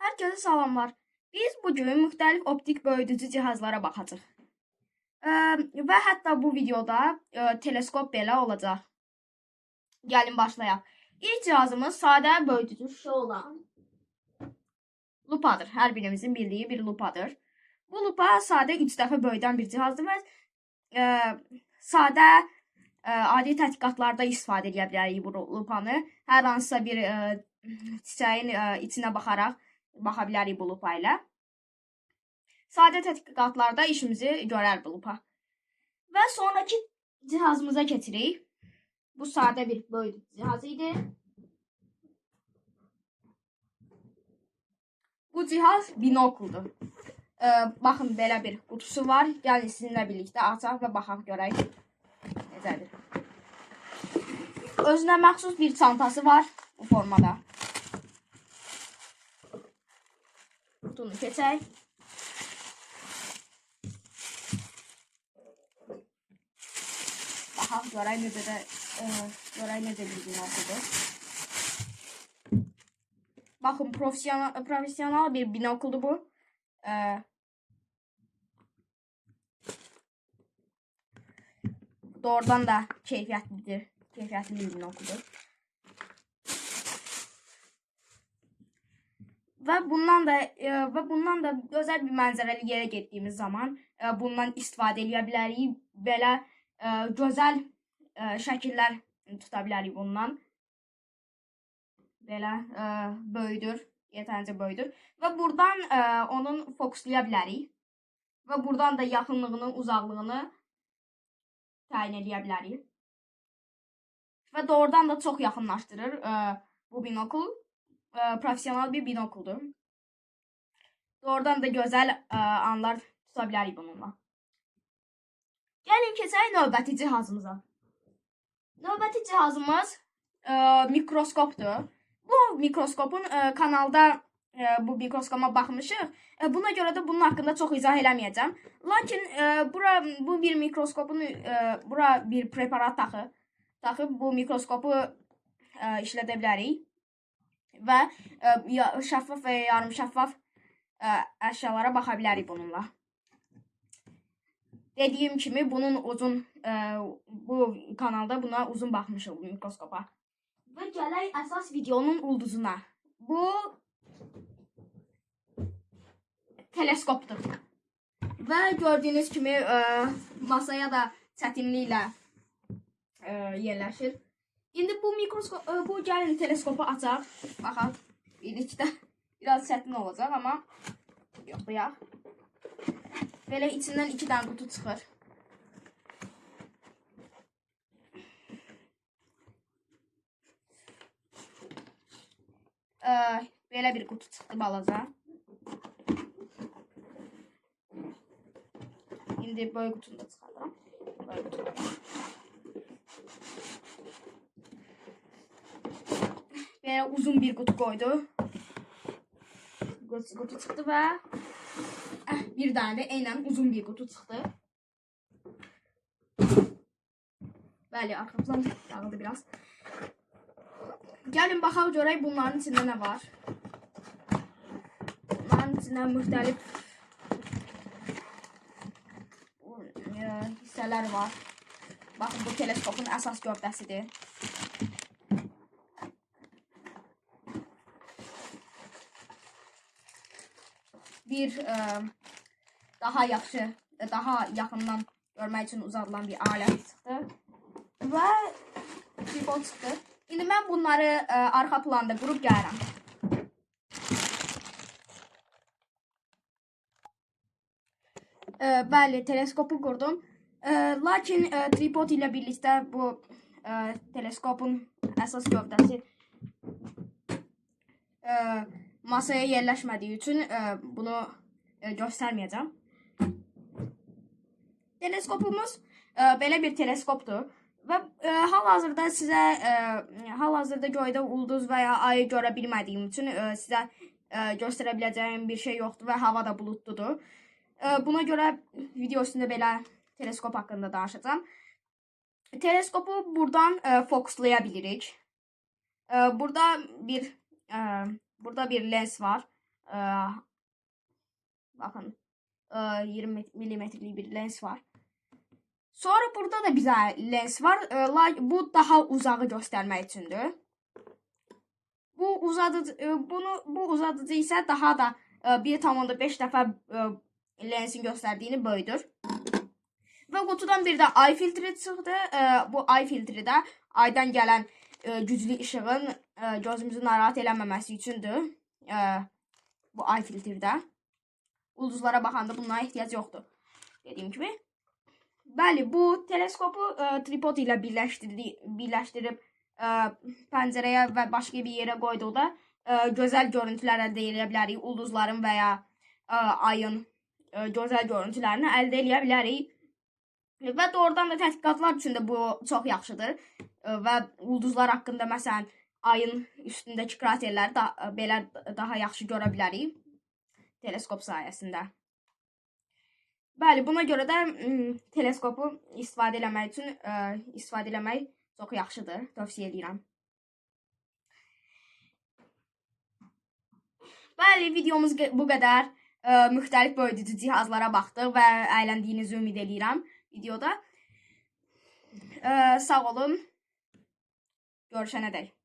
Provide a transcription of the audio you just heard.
Herkese salamlar. Biz bugün müxtəlif optik böyüdücü cihazlara baxacağıq. Və hətta bu videoda teleskop belə olacaq. Gəlin başlayaq. İlk cihazımız sadə böyüdücü şüşə olan lupadır. Hər birimizin bildiyi bir lupadır. Bu lupa sadə 3 dəfə böyüdən bir cihazdır və sadə adi tədqiqatlarda istifadə edə bilərik bu lupanı. Hər hansısa bir çiçəyin içinə baxaraq baxa bilərik bu lupa ilə. Sadə tədqiqatlarda işimizi görər bu lupa. Və sonraki cihazımıza keçirik. Bu sadə bir böyüdücü cihaz idi. Bu cihaz binokuldur. Baxın, belə bir qutusu var. Gəlin sizinlə birlikdə açaq və baxaq görək necədir. Özünə məxsus bir çantası var bu formada. Qutunu keçək. Baxaq görək necə bir binokuldur. Baxın, profesional bir binokuldur bu. Doğrudan da keyfiyyətli bir binokuldur. Və bundan da gözəl bir mənzərəli yerə getdiyimiz zaman bundan istifadə edə bilərik. Belə gözəl şəkillər tuta bilərik bundan. Belə böyüdür, yetərincə böyüdür. Və buradan onun fokuslaya bilərik. Və buradan da yaxınlığını, uzaqlığını təyin edə bilərik. Və doğrudan da çox yaxınlaşdırır bu binokul. Profesional bir binokuldur. Doğrudan da gözəl anlar tuta bilərik bununla. Gəlin keçək növbəti cihazımıza. Növbəti cihazımız mikroskopdur. Bu mikroskopun kanalda bu mikroskopuma baxmışıq. Buna görə də bunun haqqında çox izah eləməyəcəm. Lakin bu bir mikroskopun bura bir preparat taxıb bu mikroskopu işlədə bilərik. Və şəffaf və yarım şəffaf əşyalara baxa bilərik bununla. Dediyim kimi bu kanalda buna uzun baxmışıq bu mikroskopa. Və gələk əsas videonun ulduzuna. Bu teleskopdur. Və gördüyünüz kimi masaya da çətinliklə yerləşir. İndi bu gəlin teleskopu açaq. Baxaq. Birlikdə biraz çətin olacaq, amma yoxlayaq. Belə içindən 2 dənə qutu çıxır. Belə bir qutu çıxdı balaca. İndi böyük qutunu da çıxardıram. Belə uzun bir qutu qoydu. Qutu çıxdı və bir dənə də eynən uzun bir qutu çıxdı. Bəli, arxamızdan dağıldı biraz. Gəlin baxaq görək bunların içində nə var. Bunların içində müxtəlif hissələr var. Baxın, bu teleskopun əsas gövdəsidir. Bir daha yaxından görmək üçün uzadılan bir alət çıxdı. Və tripod çıxdı. İndi mən bunları arxa planda qurub gəlirəm. Bəli, teleskopu qurdum. Lakin tripod ilə birlikdə bu teleskopun əsas gövdəsi masaya yerləşmədiyi üçün bunu göstərməyəcəm. Teleskopumuz belə bir teleskopdur. Və hal-hazırda göydə ulduz və ya ayı görə bilmədiyim üçün sizə göstərə biləcəyim bir şey yoxdur və hava da buludludur. Buna görə video üstündə belə teleskop haqqında danışacağım. Teleskopu buradan fokuslaya bilirik. Burada bir lens var. Baxın, 20 milimetrlik bir lens var. Sonra burada da bizə lens var. Bu daha uzağı göstərmək üçündür. Bu uzadıcı isə daha da 1,5 dəfə lensin göstərdiyini böyüdür. Və qutudan bir də ay filtri çıxdı. Bu ay filtri də aydan gələn güclü işığın gözümüzü narahat eləməməsi üçündür. Bu ay filtrdə. Ulduzlara baxanda bunlara ehtiyac yoxdur. Dediyim kimi. Bəli, bu teleskopu tripod ilə birləşdirib pəncərəyə və başqa bir yerə qoyduqda gözəl görüntülər əldə edə bilərik. Ulduzların və ya ayın gözəl görüntülərini əldə edə bilərik. Və doğrudan da tədqiqatlar üçün də bu çox yaxşıdır. Və ulduzlar haqqında, məsələn, ayın üstündəki kraterləri belə daha yaxşı görə bilərik teleskop sayəsində. Bəli, buna görə də teleskopu istifadə eləmək çox yaxşıdır. Tövsiyə edirəm. Bəli, videomuz bu qədər. Müxtəlif böyüdücü cihazlara baxdıq və əyləndiyinizi ümid edirəm videoda. Sağ olun. Görüşənədək.